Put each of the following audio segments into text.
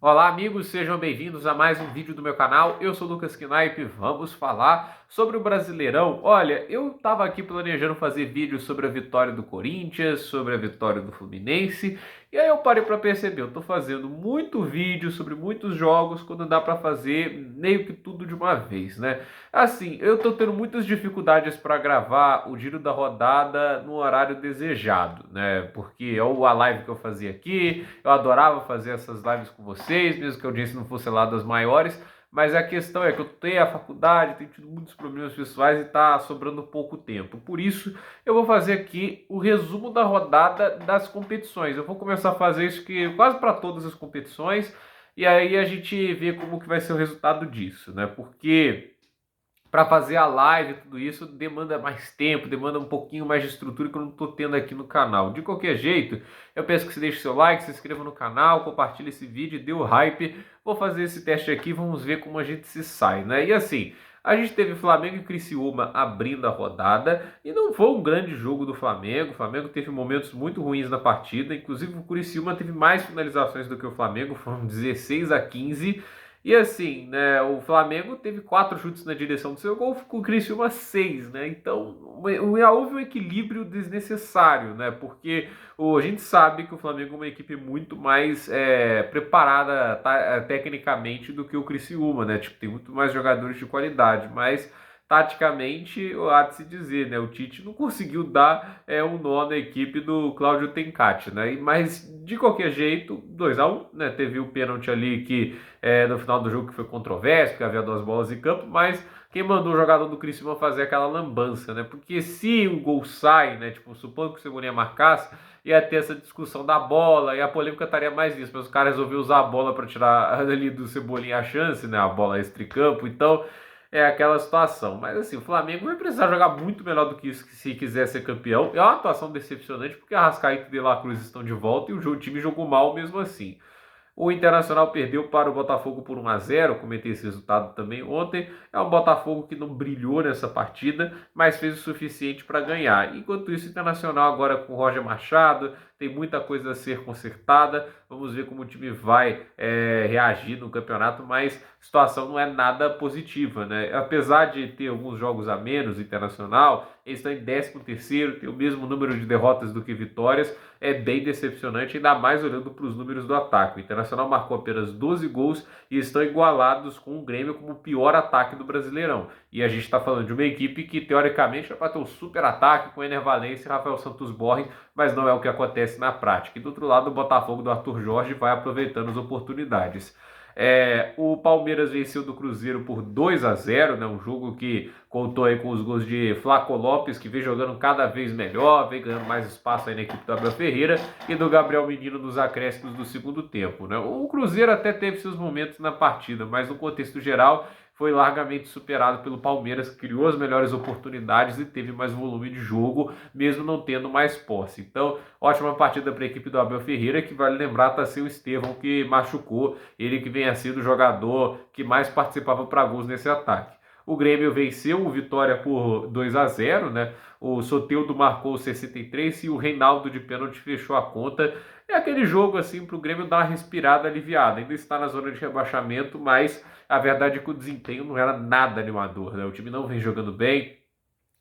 Olá amigos, sejam bem-vindos a mais um vídeo do meu canal. Eu sou o Lucas Knaip, vamos falar sobre o Brasileirão. Olha, eu estava aqui planejando fazer vídeos sobre a vitória do Corinthians, sobre a vitória do Fluminense, e aí eu parei para perceber, eu estou fazendo muito vídeo sobre muitos jogos quando dá para fazer meio que tudo de uma vez, né? Assim, eu estou tendo muitas dificuldades para gravar o giro da rodada no horário desejado, né? Porque é a live que eu fazia aqui, eu adorava fazer essas lives com vocês, mesmo que a audiência não fosse lá das maiores, mas a questão é que eu tenho a faculdade, tenho tido muitos problemas pessoais e está sobrando pouco tempo. Por isso, eu vou fazer aqui o resumo da rodada das competições. Eu vou começar a fazer isso que quase para todas as competições, e aí a gente vê como que vai ser o resultado disso, né? Porque para fazer a live e tudo isso demanda mais tempo, demanda um pouquinho mais de estrutura que eu não estou tendo aqui no canal. De qualquer jeito, eu peço que você deixe seu like, se inscreva no canal, compartilhe esse vídeo, dê o hype. Vou fazer esse teste aqui, vamos ver como a gente se sai, né? E assim, a gente teve Flamengo e Criciúma abrindo a rodada e não foi um grande jogo do Flamengo. O Flamengo teve momentos muito ruins na partida, inclusive o Criciúma teve mais finalizações do que o Flamengo, foram 16-15. E assim, né, o Flamengo teve 4 chutes na direção do seu gol, com o Criciúma 6, né? Então, houve um equilíbrio desnecessário, né? Porque a gente sabe que o Flamengo é uma equipe muito mais preparada tecnicamente do que o Criciúma, né? Tipo, tem muito mais jogadores de qualidade, mas taticamente, há de se dizer, né? O Tite não conseguiu dar um nó na equipe do Cláudio Tencati, né? Mas de qualquer jeito, 2-1, né? Teve o pênalti ali que no final do jogo que foi controverso, porque havia 2 bolas em campo, mas quem mandou o jogador do Criciúma fazer aquela lambança, né? Porque se o gol sai, né? Tipo, supondo que o Cebolinha marcasse, ia ter essa discussão da bola e a polêmica estaria mais nisso, mas os caras resolveram usar a bola para tirar ali do Cebolinha a chance, né? A bola extra-campo, então é aquela situação. Mas assim, o Flamengo vai precisar jogar muito melhor do que isso se quiser ser campeão. É uma atuação decepcionante porque a Arrascaeta e De La Cruz estão de volta e o time jogou mal mesmo assim. O Internacional perdeu para o Botafogo por 1-0, comentei esse resultado também ontem. É um Botafogo que não brilhou nessa partida, mas fez o suficiente para ganhar. Enquanto isso, o Internacional agora com o Roger Machado, tem muita coisa a ser consertada. Vamos ver como o time vai reagir no campeonato, mas a situação não é nada positiva, né? Apesar de ter alguns jogos a menos, o Internacional, eles estão em 13º, tem o mesmo número de derrotas do que vitórias, é bem decepcionante, ainda mais olhando para os números do ataque. O Internacional marcou apenas 12 gols e estão igualados com o Grêmio como o pior ataque do Brasileirão. E a gente está falando de uma equipe que, teoricamente, é para ter um super ataque com Ener Valencia e Rafael Santos Borges, mas não é o que acontece na prática. E do outro lado, o Botafogo do Arthur Jorge vai aproveitando as oportunidades. O Palmeiras venceu do Cruzeiro por 2-0, né? Um jogo que contou aí com os gols de Flaco Lopes, que vem jogando cada vez melhor, vem ganhando mais espaço aí na equipe do Abel Ferreira, e do Gabriel Menino nos acréscimos do segundo tempo, né? O Cruzeiro até teve seus momentos na partida, mas no contexto geral foi largamente superado pelo Palmeiras, que criou as melhores oportunidades e teve mais volume de jogo, mesmo não tendo mais posse. Então, ótima partida para a equipe do Abel Ferreira, que vale lembrar tá sem o Estevão, que machucou, ele que venha sido o jogador que mais participava para gols nesse ataque. O Grêmio venceu o Vitória por 2-0, né? O Soteldo marcou 63 e o Reinaldo de pênalti fechou a conta. É aquele jogo assim para o Grêmio dar uma respirada aliviada. Ainda está na zona de rebaixamento, mas a verdade é que o desempenho não era nada animador, né? O time não vem jogando bem.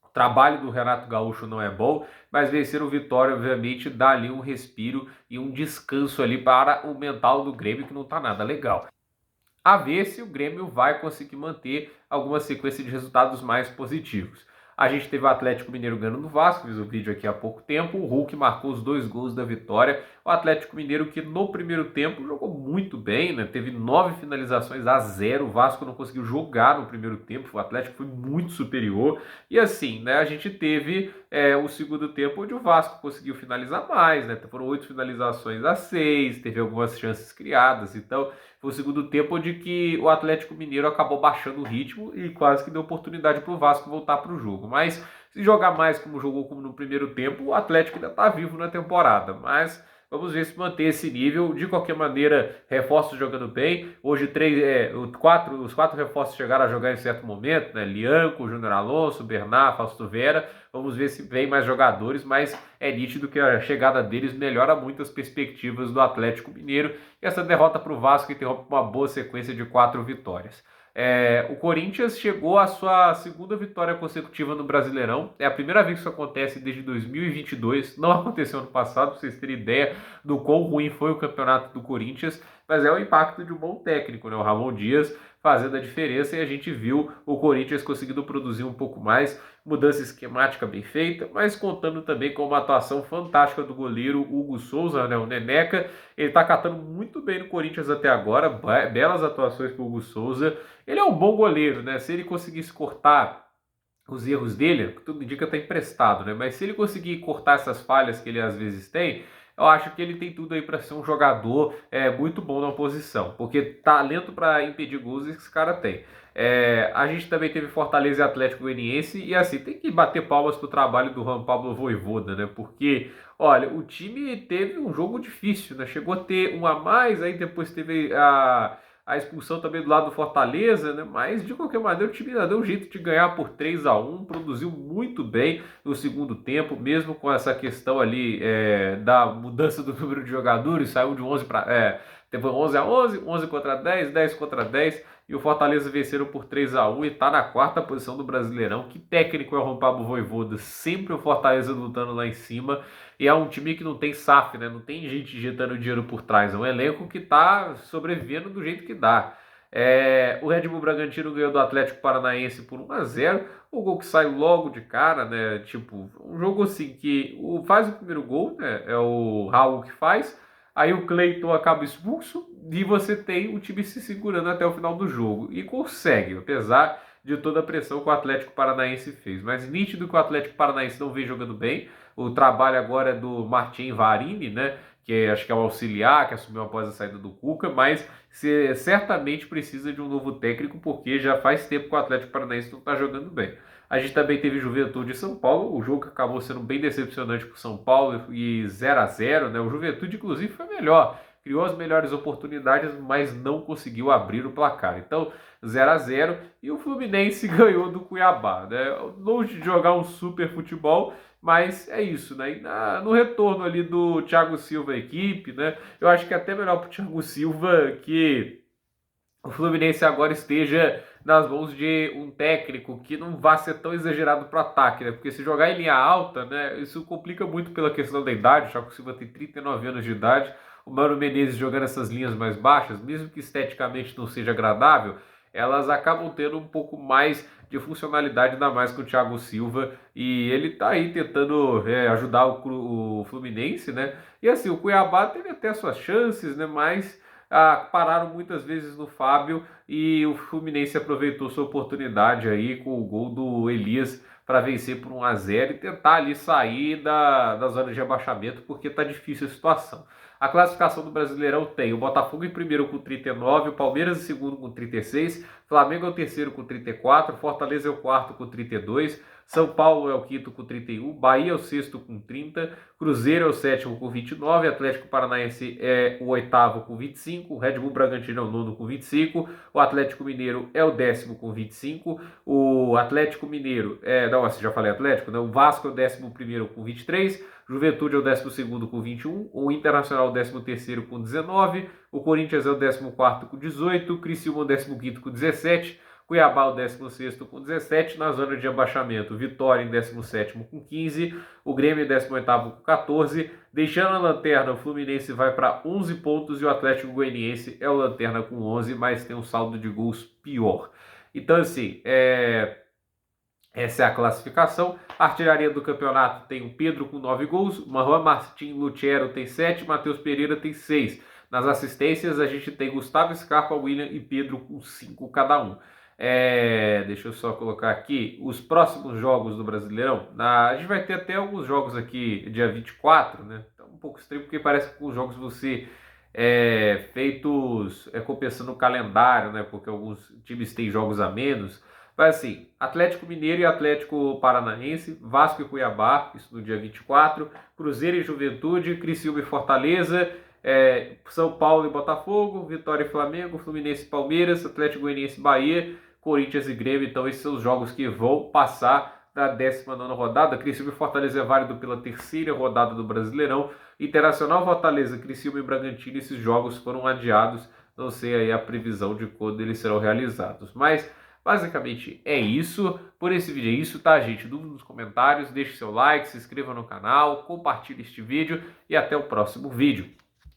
O trabalho do Renato Gaúcho não é bom, mas vencer o Vitória, obviamente, dá ali um respiro e um descanso ali para o mental do Grêmio, que não está nada legal. A ver se o Grêmio vai conseguir manter alguma sequência de resultados mais positivos. A gente teve o Atlético Mineiro ganhando do Vasco, fiz o vídeo aqui há pouco tempo. O Hulk marcou os 2 gols da vitória. O Atlético Mineiro que no primeiro tempo jogou muito bem, né? Teve 9 finalizações a 0. O Vasco não conseguiu jogar no primeiro tempo. O Atlético foi muito superior. E assim, né? A gente teve o segundo tempo onde o Vasco conseguiu finalizar mais, né? Foram 8 finalizações a 6. Teve algumas chances criadas. Então foi o segundo tempo onde que o Atlético Mineiro acabou baixando o ritmo e quase que deu oportunidade para o Vasco voltar para o jogo. Mas se jogar mais como jogou como no primeiro tempo, o Atlético ainda está vivo na temporada. Mas Vamos ver se mantém esse nível. De qualquer maneira, reforços jogando bem. Hoje os quatro reforços chegaram a jogar em certo momento, né? Lianco, Júnior Alonso, Bernard, Fausto Vera. Vamos ver se vem mais jogadores, mas é nítido que a chegada deles melhora muito as perspectivas do Atlético Mineiro. E essa derrota para o Vasco interrompe uma boa sequência de 4 vitórias. O Corinthians chegou à sua segunda vitória consecutiva no Brasileirão. É a primeira vez que isso acontece desde 2022. Não aconteceu ano passado, para vocês terem ideia do quão ruim foi o campeonato do Corinthians. Mas é o impacto de um bom técnico, né? O Ramon Dias fazendo a diferença e a gente viu o Corinthians conseguindo produzir um pouco mais, mudança esquemática bem feita, mas contando também com uma atuação fantástica do goleiro Hugo Souza, né? O Neneca. Ele está catando muito bem no Corinthians até agora, belas atuações para o Hugo Souza. Ele é um bom goleiro, né? Se ele conseguisse cortar os erros dele, tudo indica que está emprestado, né? Mas se ele conseguir cortar essas falhas que ele às vezes tem, eu acho que ele tem tudo aí para ser um jogador muito bom na posição, porque talento para impedir gols esse cara tem. A gente também teve Fortaleza e Atlético Goianiense e assim, tem que bater palmas pro trabalho do Juan Pablo Vojvoda, né? Porque, olha, o time teve um jogo difícil, né? Chegou a ter um a mais, aí depois teve a expulsão também do lado do Fortaleza, né? Mas de qualquer maneira o time ainda deu um jeito de ganhar por 3-1, produziu muito bem no segundo tempo, mesmo com essa questão ali da mudança do número de jogadores, saiu de 11 para... Teve 11-11, 11 contra 10, 10 contra 10, e o Fortaleza venceram por 3-1 e está na quarta posição do Brasileirão. Que técnico é o Juan Pablo Vojvoda, sempre o Fortaleza lutando lá em cima, e é um time que não tem SAF, né? Não tem gente injetando dinheiro por trás, é um elenco que está sobrevivendo do jeito que dá. O Red Bull Bragantino ganhou do Atlético Paranaense por 1-0, o gol que sai logo de cara, né? Tipo, um jogo assim que faz o primeiro gol, né? É o Raul que faz, aí o Cleiton acaba expulso e você tem o time se segurando até o final do jogo. E consegue, apesar de toda a pressão que o Atlético Paranaense fez. Mas nítido que o Atlético Paranaense não vem jogando bem. O trabalho agora é do Martin Varini, né? Que acho que é o auxiliar, que assumiu após a saída do Cuca, mas você certamente precisa de um novo técnico, porque já faz tempo que o Atlético Paranaense não está jogando bem. A gente também teve Juventude e São Paulo, o jogo que acabou sendo bem decepcionante para o São Paulo e 0-0, né? O Juventude, inclusive, foi melhor, criou as melhores oportunidades, mas não conseguiu abrir o placar. Então, 0-0 e o Fluminense ganhou do Cuiabá, né? Longe de jogar um super futebol, mas é isso, né? No retorno ali do Thiago Silva à equipe, né? Eu acho que é até melhor para o Thiago Silva que o Fluminense agora esteja nas mãos de um técnico que não vá ser tão exagerado para o ataque, né? Porque se jogar em linha alta, né, isso complica muito pela questão da idade. O Thiago Silva tem 39 anos de idade, o Mano Menezes jogando essas linhas mais baixas, mesmo que esteticamente não seja agradável, elas acabam tendo um pouco mais de funcionalidade, ainda mais com o Thiago Silva, e ele tá aí tentando ajudar o Fluminense, né? E assim, o Cuiabá teve até suas chances, né? Mas pararam muitas vezes no Fábio e o Fluminense aproveitou sua oportunidade aí com o gol do Elias para vencer por 1-0 e tentar ali sair da zona de rebaixamento, porque tá difícil a situação. A classificação do Brasileirão tem o Botafogo em primeiro com 39, o Palmeiras em segundo com 36, Flamengo é o terceiro com 34, Fortaleza é o quarto com 32, São Paulo é o quinto com 31, Bahia é o sexto com 30, Cruzeiro é o sétimo com 29, Atlético Paranaense é o oitavo com 25, o Red Bull Bragantino é o nono com 25, o Atlético Mineiro é o décimo com 25, o Atlético Mineiro já falei Atlético, né? O Vasco é o décimo primeiro com 23, Juventude é o 12º com 21, o Internacional é o 13º com 19, o Corinthians é o 14º com 18, o Criciúma é o 15º com 17, Cuiabá é o 16º com 17, na zona de abaixamento, Vitória em 17º com 15, o Grêmio em 18º com 14, deixando a lanterna, o Fluminense vai para 11 pontos e o Atlético Goianiense é o lanterna com 11, mas tem um saldo de gols pior. Então assim, essa é a classificação. A artilharia do campeonato tem o Pedro com 9 gols, Juan Martín Lutero tem 7, Matheus Pereira tem 6. Nas assistências a gente tem Gustavo Scarpa, William e Pedro com 5 cada um. Deixa eu só colocar aqui os próximos jogos do Brasileirão. A gente vai ter até alguns jogos aqui dia 24, né? Então, um pouco estranho porque parece que os jogos vão ser feitos compensando o calendário, né? Porque alguns times têm jogos a menos. Vai assim, Atlético Mineiro e Atlético Paranaense, Vasco e Cuiabá, isso no dia 24, Cruzeiro e Juventude, Criciúma e Fortaleza, São Paulo e Botafogo, Vitória e Flamengo, Fluminense e Palmeiras, Atlético Goianiense e Bahia, Corinthians e Grêmio. Então esses são os jogos que vão passar da 19ª rodada. Criciúma e Fortaleza é válido pela terceira rodada do Brasileirão. Internacional, Fortaleza, Criciúma e Bragantino, esses jogos foram adiados. Não sei aí a previsão de quando eles serão realizados. Mas basicamente é isso. Por esse vídeo é isso, tá, gente? Dúvida nos comentários, deixe seu like, se inscreva no canal, compartilhe este vídeo e até o próximo vídeo.